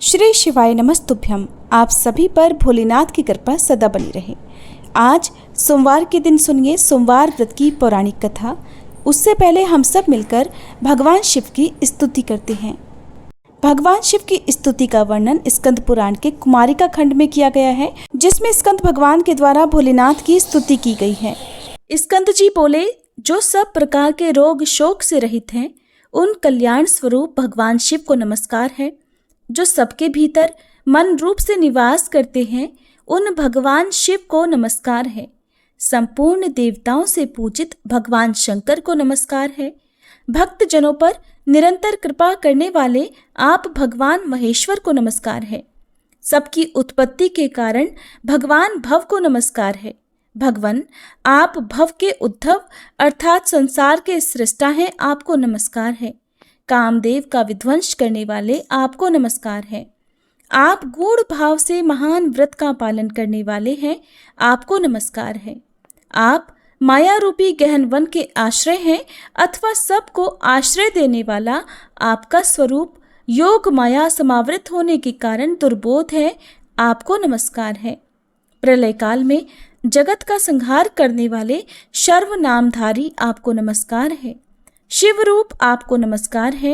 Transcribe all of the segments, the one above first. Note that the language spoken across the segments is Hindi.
श्री शिवाय नमस्तुभ्यम। आप सभी पर भोलेनाथ की कृपा सदा बनी रहे। आज सोमवार के दिन सुनिए सोमवार व्रत की पौराणिक कथा। उससे पहले हम सब मिलकर भगवान शिव की स्तुति करते हैं। भगवान शिव की स्तुति का वर्णन स्कंद पुराण के कुमारिका खंड में किया गया है, जिसमें स्कंद भगवान के द्वारा भोलेनाथ की स्तुति की गई है। स्कंद जी बोले, जो सब प्रकार के रोग शोक से रहित हैं, उन कल्याण स्वरूप भगवान शिव को नमस्कार है। जो सबके भीतर मन रूप से निवास करते हैं, उन भगवान शिव को नमस्कार है। संपूर्ण देवताओं से पूजित भगवान शंकर को नमस्कार है। भक्त जनों पर निरंतर कृपा करने वाले आप भगवान महेश्वर को नमस्कार है। सबकी उत्पत्ति के कारण भगवान भव को नमस्कार है। भगवान आप भव के उद्धव अर्थात संसार के सृष्टा हैं, आपको नमस्कार है। कामदेव का विध्वंस करने वाले आपको नमस्कार है। आप गूढ़ भाव से महान व्रत का पालन करने वाले हैं, आपको नमस्कार है। आप माया रूपी गहन वन के आश्रय हैं अथवा सबको आश्रय देने वाला आपका स्वरूप योग माया समावृत होने के कारण दुर्बोध है, आपको नमस्कार है। प्रलय काल में जगत का संहार करने वाले सर्व नामधारी आपको नमस्कार है। शिव रूप आपको नमस्कार है।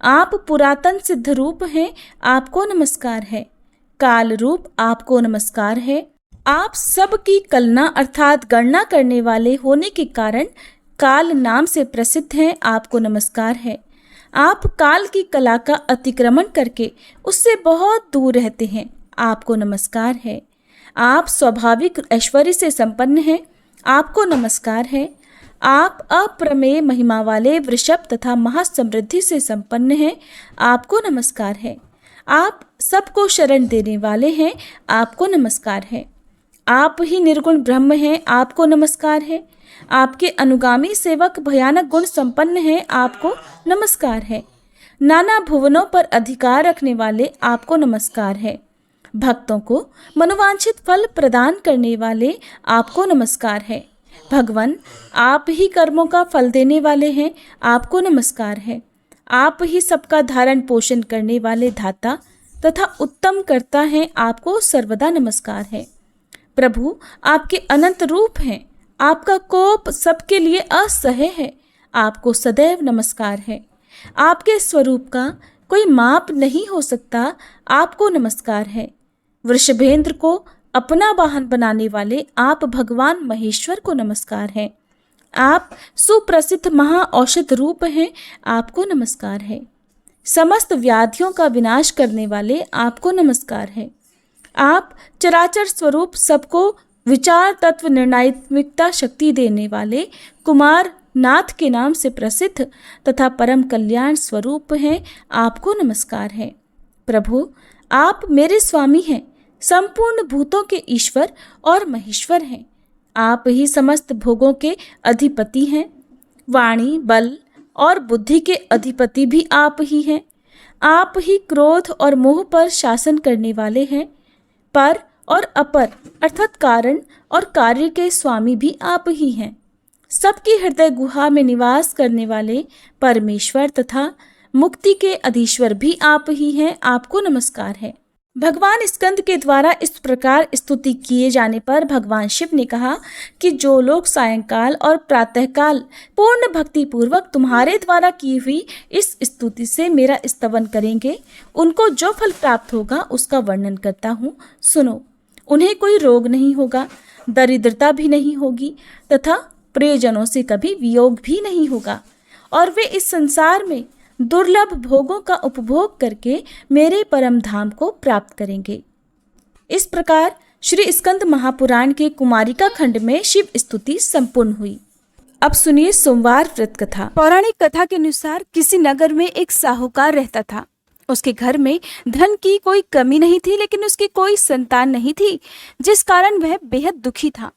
आप पुरातन सिद्ध रूप हैं, आपको नमस्कार है। काल रूप आपको नमस्कार है। आप सबकी कलना अर्थात गणना करने वाले होने के कारण काल नाम से प्रसिद्ध हैं, आपको नमस्कार है। आप काल की कला का अतिक्रमण करके उससे बहुत दूर रहते हैं, आपको नमस्कार है। आप स्वाभाविक ऐश्वर्य से संपन्न हैं, आपको नमस्कार है। आप अप्रमेय महिमा वाले वृषभ तथा महासमृद्धि से संपन्न हैं, आपको नमस्कार है। आप सबको शरण देने वाले हैं, आपको नमस्कार है। आप ही निर्गुण ब्रह्म हैं, आपको नमस्कार है। आपके अनुगामी सेवक भयानक गुण संपन्न हैं, आपको नमस्कार है। नाना भुवनों पर अधिकार रखने वाले आपको नमस्कार है। भक्तों को मनोवांछित फल प्रदान करने वाले आपको नमस्कार है। भगवान आप ही कर्मों का फल देने वाले हैं, आपको नमस्कार है। आप ही सबका धारण पोषण करने वाले धाता तथा उत्तम कर्ता हैं, आपको सर्वदा नमस्कार है। प्रभु आपके अनंत रूप हैं, आपका कोप सबके लिए असह्य है, आपको सदैव नमस्कार है। आपके स्वरूप का कोई माप नहीं हो सकता, आपको नमस्कार है। वृषभेंद्र को अपना वाहन बनाने वाले आप भगवान महेश्वर को नमस्कार है। आप सुप्रसिद्ध महाऔषध रूप हैं, आपको नमस्कार है। समस्त व्याधियों का विनाश करने वाले आपको नमस्कार है। आप चराचर स्वरूप सबको विचार तत्व निर्णायित्मिकता शक्ति देने वाले कुमार नाथ के नाम से प्रसिद्ध तथा परम कल्याण स्वरूप हैं, आपको नमस्कार है। प्रभु आप मेरे स्वामी हैं, संपूर्ण भूतों के ईश्वर और महेश्वर हैं। आप ही समस्त भोगों के अधिपति हैं। वाणी बल और बुद्धि के अधिपति भी आप ही हैं। आप ही क्रोध और मोह पर शासन करने वाले हैं। पर और अपर अर्थात कारण और कार्य के स्वामी भी आप ही हैं। सबकी हृदय गुहा में निवास करने वाले परमेश्वर तथा मुक्ति के अधीश्वर भी आप ही हैं, आपको नमस्कार है। भगवान स्कंद के द्वारा इस प्रकार स्तुति किए जाने पर भगवान शिव ने कहा कि जो लोग सायंकाल और प्रातःकाल पूर्ण भक्ति पूर्वक तुम्हारे द्वारा की हुई इस स्तुति से मेरा स्तवन करेंगे, उनको जो फल प्राप्त होगा उसका वर्णन करता हूँ, सुनो। उन्हें कोई रोग नहीं होगा, दरिद्रता भी नहीं होगी तथा प्रियजनों से कभी वियोग भी नहीं होगा, और वे इस संसार में दुर्लभ भोगों का उपभोग करके मेरे परम धाम को प्राप्त करेंगे। इस प्रकार श्री स्कंद महापुराण के कुमारिका खंड में शिव स्तुति संपूर्ण हुई। अब सुनिए सोमवार व्रत कथा। पौराणिक कथा के अनुसार किसी नगर में एक साहूकार रहता था। उसके घर में धन की कोई कमी नहीं थी, लेकिन उसकी कोई संतान नहीं थी, जिस कारण वह बेहद दुखी था।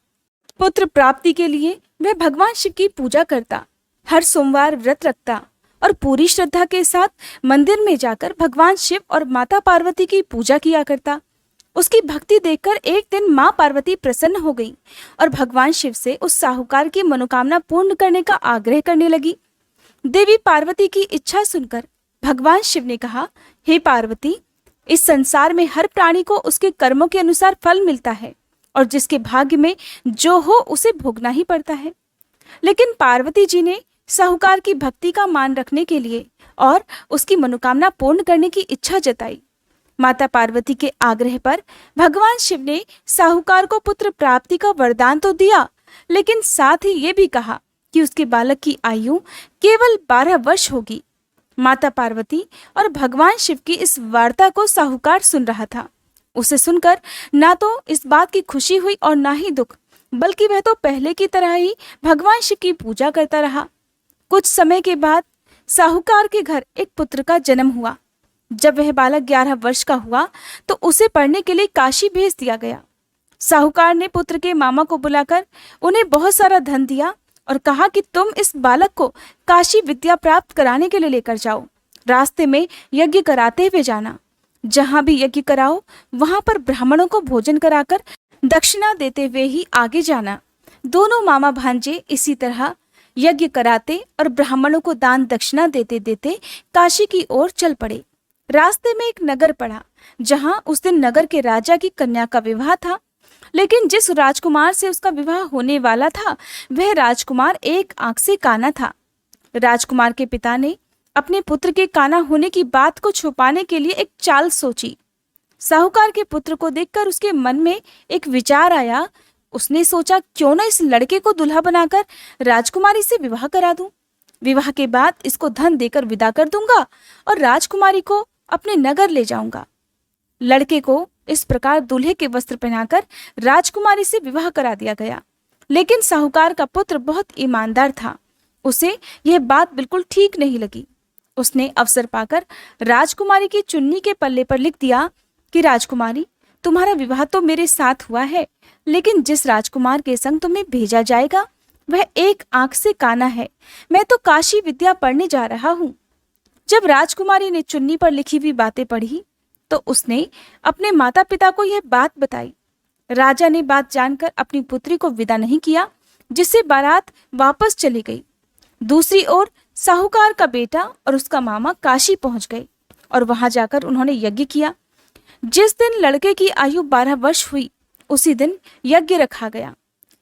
पुत्र प्राप्ति के लिए वह भगवान शिव की पूजा करता, हर सोमवार व्रत रखता और पूरी श्रद्धा के साथ मंदिर में जाकर भगवान शिव और माता पार्वती की पूजा किया करता। उसकी भक्ति देखकर एक दिन माँ पार्वती प्रसन्न हो गई और भगवान शिव से उस साहूकार की मनोकामना पूर्ण करने का आग्रह करने लगी। देवी पार्वती की इच्छा सुनकर भगवान शिव ने कहा, हे पार्वती, इस संसार में हर प्राणी को उसके कर्मों के अनुसार फल मिलता है और जिसके भाग्य में जो हो उसे भोगना ही पड़ता है। लेकिन पार्वती जी ने साहूकार की भक्ति का मान रखने के लिए और उसकी मनोकामना पूर्ण करने की इच्छा जताई। माता पार्वती के आग्रह पर भगवान शिव ने साहूकार को पुत्र प्राप्ति का वरदान तो दिया, लेकिन साथ ही ये भी कहा कि उसके बालक की आयु केवल 12 वर्ष होगी। माता पार्वती और भगवान शिव की इस वार्ता को साहूकार सुन रहा था। उसे सुनकर ना तो इस बात की खुशी हुई और ना ही दुख, बल्कि वह तो पहले की तरह ही भगवान शिव की पूजा करता रहा। कुछ समय के बाद साहूकार के घर एक पुत्र का जन्म हुआ। जब वह बालक 11 वर्ष का हुआ तो उसे पढ़ने के लिए काशी भेज दिया गया। साहूकार ने पुत्र के मामा को बुलाकर उन्हें बहुत सारा धन दिया और कहा कि तुम इस बालक को काशी विद्या प्राप्त कराने के लिए लेकर जाओ। रास्ते में यज्ञ कराते हुए जाना। जहां भी यज्ञ कराओ वहां पर ब्राह्मणों को भोजन कराकर दक्षिणा देते हुए ही आगे जाना। दोनों मामा भांजे इसी तरह यज्ञ कराते और ब्राह्मणों को दान दक्षिणा देते देते काशी की ओर चल पड़े। रास्ते में एक नगर पड़ा जहां उस दिन नगर के राजा की कन्या का विवाह था। लेकिन जिस राजकुमार से उसका विवाह होने वाला था वह राजकुमार एक आंख से काना था। राजकुमार के पिता ने अपने पुत्र के काना होने की बात को छुपाने के लिए एक चाल सोची। साहूकार के पुत्र को देखकर उसके मन में एक विचार आया। उसने सोचा क्यों न इस लड़के को दूल्हा बनाकर राजकुमारी से विवाह करा दूं। विवाह के बाद इसको धन देकर विदा कर दूंगा और राजकुमारी को अपने नगर ले जाऊंगा। लड़के को इस प्रकार दूल्हे के वस्त्र पहनाकर राजकुमारी से विवाह करा दिया गया। लेकिन साहूकार का पुत्र बहुत ईमानदार था। उसे यह बात बिल्कुल ठीक नहीं लगी। उसने अवसर पाकर राजकुमारी की चुन्नी के पल्ले पर लिख दिया कि राजकुमारी, तुम्हारा विवाह तो मेरे साथ हुआ है, लेकिन जिस राजकुमार के संग तुम्हें भेजा जाएगा वह एक आंख से काना है। मैं तो काशी विद्या पढ़ने जा रहा हूँ। जब राजकुमारी ने चुन्नी पर लिखी हुई बातें पढ़ी तो उसने अपने माता पिता को यह बात बताई। राजा ने बात जानकर अपनी पुत्री को विदा नहीं किया, जिससे बारात वापस चली गई। दूसरी ओर साहूकार का बेटा और उसका मामा काशी पहुंच गए और वहां जाकर उन्होंने यज्ञ किया। जिस दिन लड़के की आयु 12 वर्ष हुई उसी दिन यज्ञ रखा गया।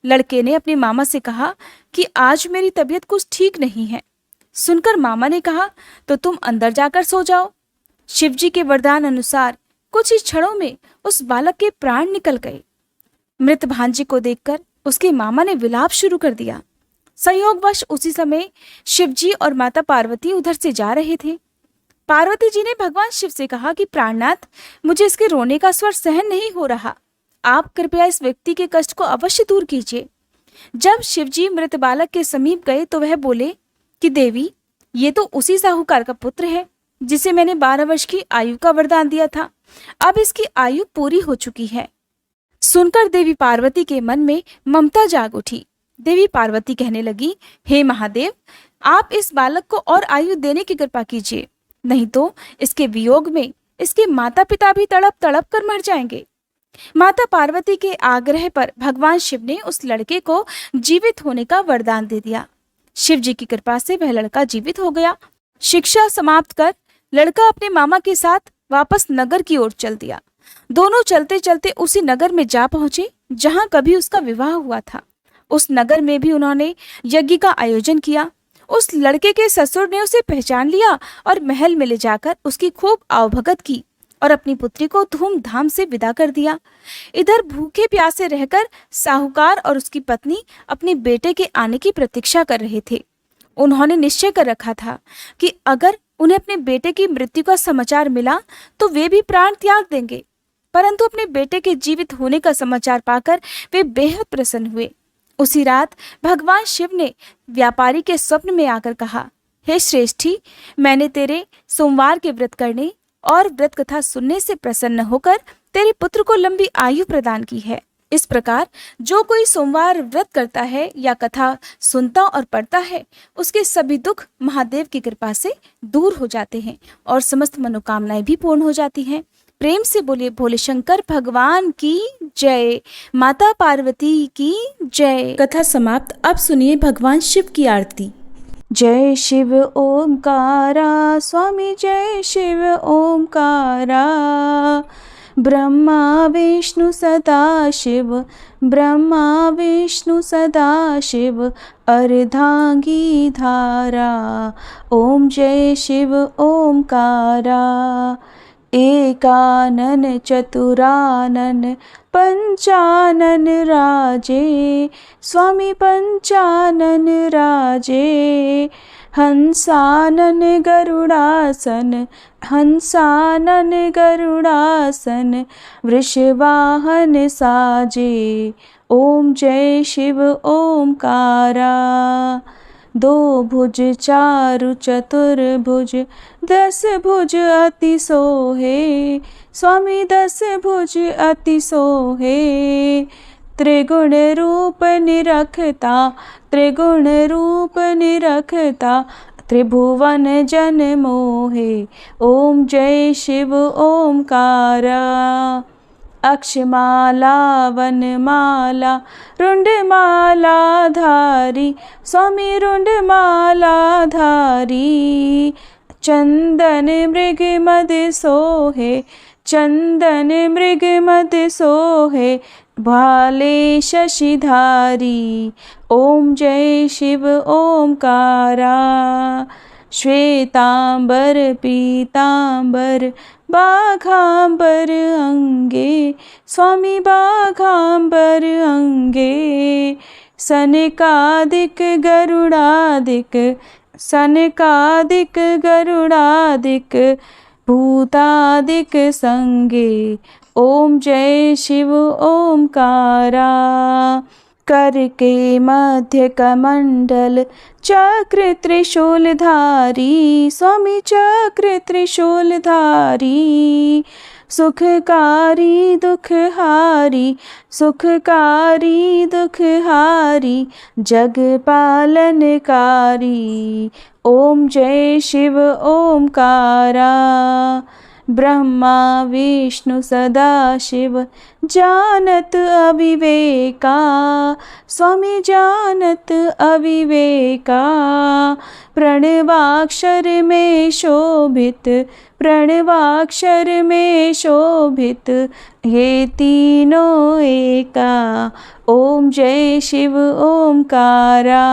लड़के ने अपने मामा से कहा कि आज मेरी तबीयत कुछ ठीक नहीं है। सुनकर मामा ने कहा तो तुम अंदर जाकर सो जाओ। शिवजी के वरदान अनुसार कुछ ही क्षणों में उस बालक के प्राण निकल गए। मृत भांजे को देखकर उसके मामा ने विलाप शुरू कर दिया। संयोगवश उसी समय शिवजी और माता पार्वती उधर से जा रहे थे। पार्वती जी ने भगवान शिव से कहा कि प्राणनाथ, मुझे इसके रोने का स्वर सहन नहीं हो रहा। आप कृपया इस व्यक्ति के कष्ट को अवश्य दूर कीजिए। जब शिवजी मृत बालक के समीप गए तो वह बोले कि देवी, ये तो उसी साहूकार का पुत्र है जिसे मैंने 12 वर्ष की आयु का वरदान दिया था। अब इसकी आयु पूरी हो चुकी है। सुनकर देवी पार्वती के मन में ममता जाग उठी। देवी पार्वती कहने लगी, हे महादेव, आप इस बालक को और आयु देने की कृपा कीजिए, नहीं तो इसके वियोग में इसके माता पिता भी तड़प तड़प कर मर जाएंगे। माता पार्वती के आग्रह पर भगवान शिव ने उस लड़के को जीवित होने का वरदान दे दिया। शिव जी की कृपा से वह लड़का जीवित हो गया। शिक्षा समाप्त कर लड़का अपने मामा के साथ वापस नगर की ओर चल दिया। दोनों चलते चलते उसी नगर में जा पहुंचे जहां कभी उसका विवाह हुआ था। उस नगर में भी उन्होंने यज्ञ का आयोजन किया। उस लड़के के ससुर ने उसे पहचान लिया और महल में ले जाकर उसकी खूब आवभगत की और अपनी पुत्री को धूमधाम से विदा कर दिया। इधर भूखे प्यासे रहकर साहूकार और उसकी पत्नी अपने बेटे के आने की प्रतीक्षा कर रहे थे। उन्होंने निश्चय कर रखा था कि अगर उन्हें अपने बेटे की मृत्यु का समाचार मिला तो वे भी प्राण त्याग देंगे। परंतु अपने बेटे के जीवित होने का समाचार पाकर वे बेहद प्रसन्न हुए। उसी रात भगवान शिव ने व्यापारी के स्वप्न में आकर कहा, हे श्रेष्ठी, मैंने तेरे सोमवार के व्रत करने और व्रत कथा सुनने से प्रसन्न होकर तेरे पुत्र को लंबी आयु प्रदान की है। इस प्रकार जो कोई सोमवार व्रत करता है या कथा सुनता और पढ़ता है, उसके सभी दुख महादेव की कृपा से दूर हो जाते हैं और समस्त मनोकामनाएं भी पूर्ण हो जाती हैं। प्रेम से बोलिए भोले शंकर भगवान की जय, माता पार्वती की जय। कथा समाप्त। अब सुनिए भगवान शिव की आरती। जय शिव ओंकारा स्वामी जय शिव ओंकारा। ब्रह्मा विष्णु सदाशिव ब्रह्मा विष्णु सदाशिव अर्धांगी धारा। ओम जय शिव ओंकारा। एकानन चतुरानन पंचानन राजे स्वामी पंचानन राजे। हंसानन गरुड़ासन हंसानन गरुड़ासन वृषवाहन साजे। ओम जय शिव ओंकारा। दो भुज चारु चतुर्भुज 10 भुज अति सोहे स्वामी 10 भुज अति सोहे। त्रिगुण रूप निरखता त्रिगुण रूप निरखता त्रिभुवन जन मोहे। ओम जय शिव ओंकारा। अक्षमाला वनमाला रुंडमाला धारी स्वामी रुंडमाला धारी। चंदन मृग मद सोहे चंदन मृग मद सोहे भाले शशिधारी। ओम जय शिव ओंकारा। श्वेतांबर पीतांबर बाघांबर अंगे स्वामी बाघांबर अंगे। सनकादिक गरुड़ादिक सनकादिक गरुड़ादिक भूतादिक संगे। ओम जय शिव ओंकारा। कर के मध्य कमंडल चक्र त्रिशूलधारी स्वामी चक्र त्रिशूलधारी। सुखकारी दुखहारी सुखकारी दुखहारी जग पालनकारी। ओम जय शिव ओंकारा। ब्रह्मा विष्णु सदाशिव जानत अविवेका स्वामी जानत अविवेका। प्रणवाक्षर में शोभित प्रणवाक्षर में शोभित ये तीनों एका। ओम जय शिव ओंकारा।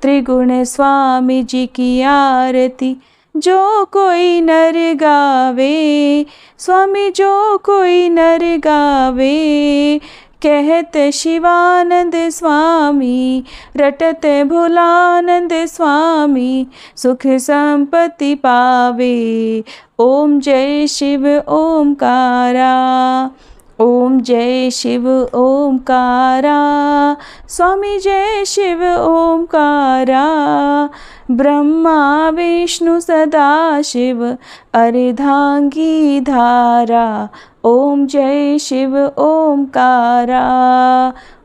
त्रिगुण स्वामी जी की आरती जो कोई नर गावे स्वामी जो कोई नर गावे। कहत शिवानंद स्वामी रटत भोलानंद स्वामी सुख संपत्ति पावे। ओम जय शिव ओंकारा। ओम जय शिव ओंकारा स्वामी जय शिव ओंकारा। ब्रह्मा विष्णु सदाशिव अर्धांगी धारा। ओम जय शिव ओंकारा।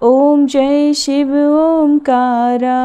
ओम जय शिव ओंकारा।